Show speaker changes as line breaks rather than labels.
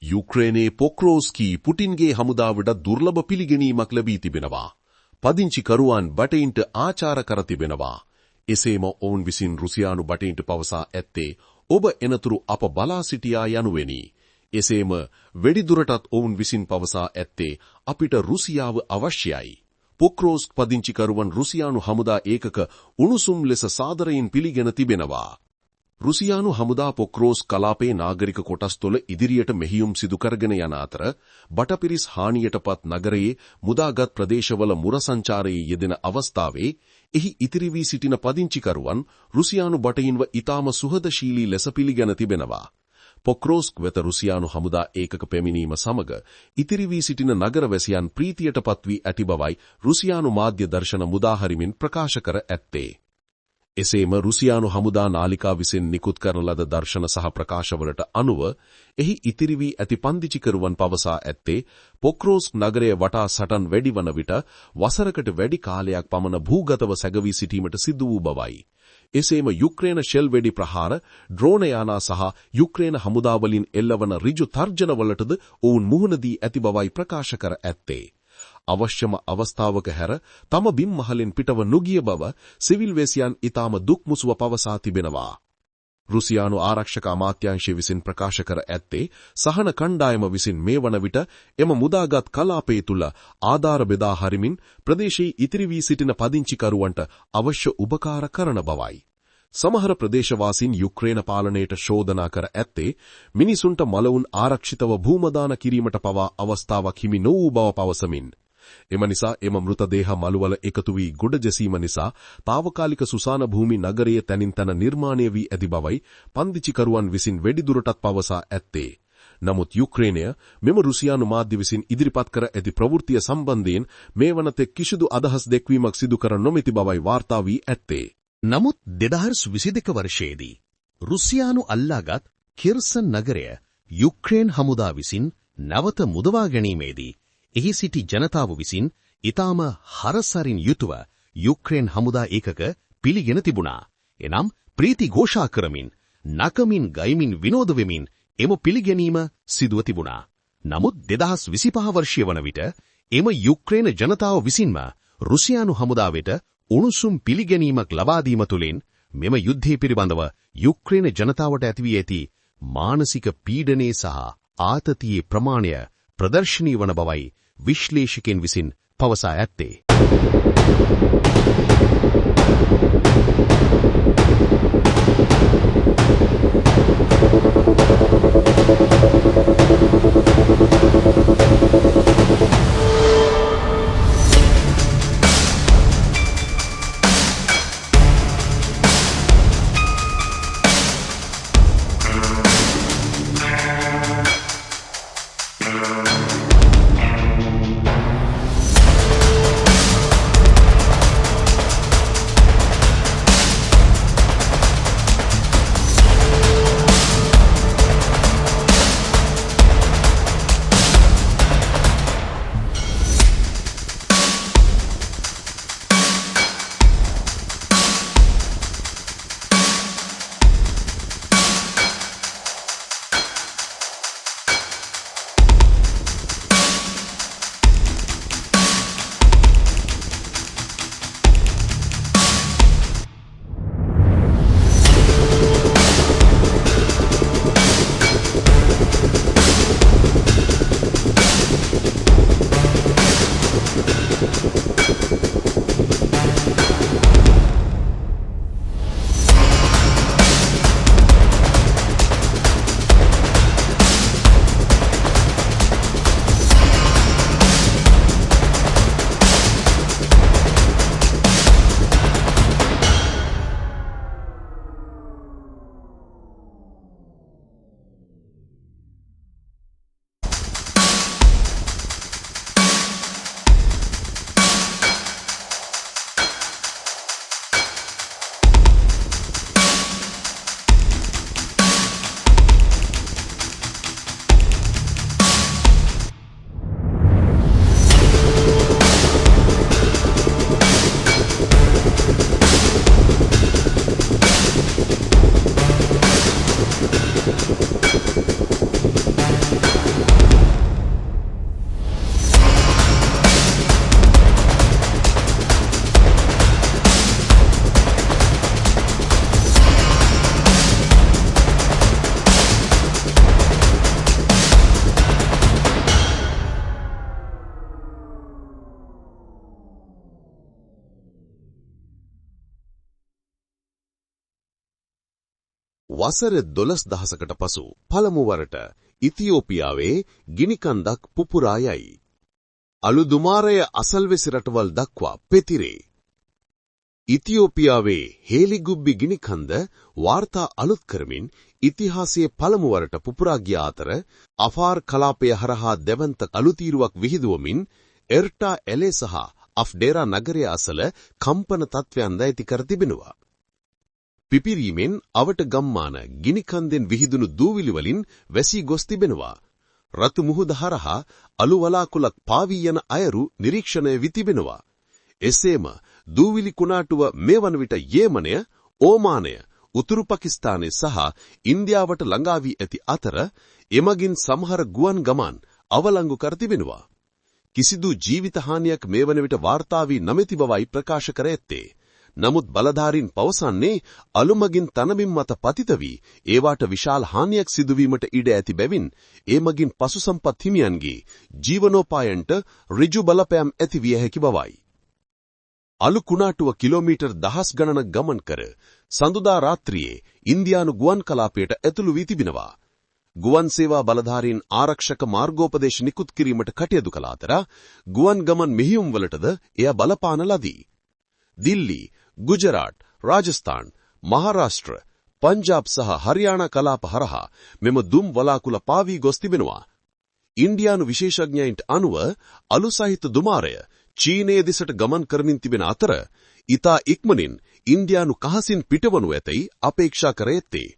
යුක්‍රේනයේ පොක්‍රෝස්කී පුටින්ගේ හමුදාවට දුර්ලභ පිළිගැනීමක් ලැබී තිබෙනවා. පදිංචිකරුවන් බටයින්ට ආචාර කර තිබෙනවා. එසේම ඔවුන් විසින් රුසියානු බටයින්ට පවසා ඇත්තේ ඔබ එනතුරු අප බලා සිටියා යනුවෙනි. එසේම වෙඩිදුරටත් ඔවුන් විසින් පවසා ඇත්තේ අපිට රුසියාව අවශ්‍යයි. පොක්‍රෝස්ක් පදිංචිකරුවන් රුසියානු හමුදා ඒකක උණුසුම් ලෙස සාදරයෙන් පිළිගෙන තිබෙනවා. රුසියානු හමුදා පොක්‍රෝස් කලාපයේ නාගරික කොටස් තුළ ඉදිරියට මෙහියුම් සිදු කරගෙන යන අතර බටපිරිස් හානියටපත් නගරයේ මුදාගත් ප්‍රදේශවල මුර සංචාරයේ යෙදෙන අවස්ථාවේ එහි ඉතිරි වී සිටින පදිංචිකරුවන් රුසියානු බටයින්ව ඉතාම සුහදශීලී ලෙස පිළිගෙන තිබෙනවා. පොක්‍රෝස්ක් වෙත රුසියානු හමුදා ඒකක පැමිණීම සමග ඉතිරි වී සිටින නගරවැසියන් ප්‍රීතියටපත් වී ඇති බවයි රුසියානු මාධ්‍ය දර්ශන මුදාහරිමින් ප්‍රකාශ කර ඇත්තේ. එසේම රුසියානු හමුදා නාලිකා විසින් නිකුත් කරන ලද දර්ශන සහ ප්‍රකාශවලට අනුව එහි ඉතිරි වී ඇති පදිංචිකරුවන් පවසා ඇත්තේ පොක්‍රෝස්ක් නගරය වටා සටන් වැඩි වන විට වසරකට වැඩි කාලයක් පමණ භූගතව සැගවී සිටීමට සිදු වූ බවයි. එසේම යුක්‍රේන ෂෙල් වෙඩි ප්‍රහාර, ඩ්‍රෝන යානා සහ යුක්‍රේන හමුදාවලින් එල්ලවන ඍජු තර්ජනවලටද ඔවුන් මුහුණ දී ඇති බවයි ප්‍රකාශ කර ඇත්තේ. අවශ්‍යම අවස්ථාවක හැර තම බිම් මහලෙන් පිටව නොගිය බව සිවිල් වැසියන් ඊටම දුක් මුසුව පවසා තිබෙනවා. රුසියානු ආරක්ෂක අමාත්‍යාංශය විසින් ප්‍රකාශ කර ඇත්තේ සහන කණ්ඩායම විසින් මේ වන විට එම මුදාගත් කලාපයේ තුල ආධාර බෙදා හරිමින් ප්‍රදේශයේ ඉතිරි වී සිටින පදිංචිකරුවන්ට අවශ්‍ය උපකාර කරන බවයි. සමහර ප්‍රදේශවාසීන් යුක්‍රේන පාලනයට චෝදනා කර ඇත්තේ මිනිසුන්ට මළවුන් ආරක්ෂිතව භූමදාන කිරීමට පවා අවස්ථාවක් හිමි නොවූ බව පවසමින් එම නිසා එම මෘතදේහ මළුවල එකතු වී ගොඩ ගැසීම නිසා తాවකාලික සුසාන භූමි නගරයේ තනින් තන නිර්මාණය වී ඇති බවයි පදිංචිකරුවන් විසින් වැඩිදුරටත් පවසා ඇත්තේ. නමුත් යුක්‍රේනය මෙම රුසියානු මාධ්‍ය විසින් ඉදිරිපත් කර ඇති ප්‍රවෘත්තිය සම්බන්ධයෙන් මේ වනතෙක් කිසිදු අදහස් දැක්වීමක් සිදු කර නොමැති බවයි වාර්තා වී ඇත්තේ.
නමුත් 2022 වර්ෂයේදී රුසියානු අල්ලාගත් කිර්සන් නගරය යුක්‍රේන හමුදා විසින් නැවත මුදවා ගැනීමේදී එහි සිටි ජනතාව විසින් ඊටම හරසරින් යුතුව යුක්‍රේන හමුදා ඒකක පිළිගෙන තිබුණා. එනම් ප්‍රීති ഘോഷා කරමින්, නකමින්, ගයිමින්, විනෝද වෙමින් එම පිළිගැනීම සිදුව තිබුණා. නමුත් 2025 වර්ෂය වන විට එම යුක්‍රේන ජනතාව විසින්ම රුසියානු හමුදාවට උණුසුම් පිළිගැනීමක් ලබා දීම තුළින් මෙම යුද්ධය පිළිබඳව යුක්‍රේන ජනතාවට ඇතිවී ඇති මානසික පීඩනයේ සහ ආතතියේ ප්‍රමාණය ප්‍රදර්ශනීය වන බවයි විශ්ලේෂකයන් විසින් පවසා ඇත්තේ.
වසර 12,000කට පසු පළමු වරට ඉතියෝපියාවේ ගිනිකන්දක් පුපුරා යයි. අලු දුමාරය අසල්වැසි රටවල් දක්වා පෙතිරේ. ඉතියෝපියාවේ හේලිගුබ්බි ගිනිකන්ද වාර්තා අලුත් කරමින් ඉතිහාසයේ පළමු වරට පුපුරා ගිය අතර අෆාර් කලාපය හරහා දැවන්ත අලුතීරුවක් විහිදුවමින් එර්ටා ඇලේ සහ අෆ්ඩේරා නගරය අසල කම්පන තත්ත්වයන්ද ඇති කර තිබෙනවා. පිපිරීමෙන් අවට ගම්මාන ගිනිකන්දෙන් විහිදුණු දූවිලි වලින් වැසී ගොස් තිබෙනවා. රතු මුහුද හරහා අලු වලාකුළක් පාවී යන අයරු නිරීක්ෂණය වී තිබෙනවා. එසේම දූවිලි කුණාටුව මේ වන විට යේමනය, ඕමානය, උතුරු පාකිස්තානය සහ ඉන්දියාවට ළඟා වී ඇති අතර එමගින් සමහර ගුවන් ගමන් අවලංගු කර තිබෙනවා. කිසිදු ජීවිත හානියක් මේ වන විට වාර්තා වී නොමැති බවයි ප්‍රකාශ කර ඇත්තේ. නමුත් බලධාරීන් පවසන්නේ අලුමගින් තනබිම් මත පතිත වී ඒවාට විශාල හානියක් සිදුවීමට ඉඩ ඇති බැවින් ඒ මගින් පසු සම්පත් හිමියන්ගේ ජීවනෝපායන්ට ඍජු බලපෑම් ඇති විය හැකි බවයි. අලු කුණාටුව කිලෝමීටර් දහස් ගණනක් ගමන් කර සඳුදා රාත්‍රියේ ඉන්දියානු ගුවන් කලාපයට ඇතුළු වී තිබෙනවා. ගුවන් සේවා බලධාරීන් ආරක්ෂක මාර්ගෝපදේශ නිකුත් කිරීමට කටයුතු කළ අතර ගුවන් ගමන් මෙහෙයුම්වලටද එය බලපාන ලදී. දිල්ලි, ගුජරාට්, රාජස්ථාන්, මහාරාෂ්ට්‍ර, පංජාබ් සහ හරියානා කලාප හරහා මෙම දුම් වලාකුළ පාවී ගොස් තිබෙනවා. ඉන්දියානු විශේෂඥයින්ට අනුව අලු සහිත දුමාරය චීනයේ දෙසට ගමන් කරමින් තිබෙන අතර ඉතා ඉක්මනින් ඉන්දියානු කහසින් පිටවනු ඇතැයි අපේක්ෂා කර ඇත්තේ.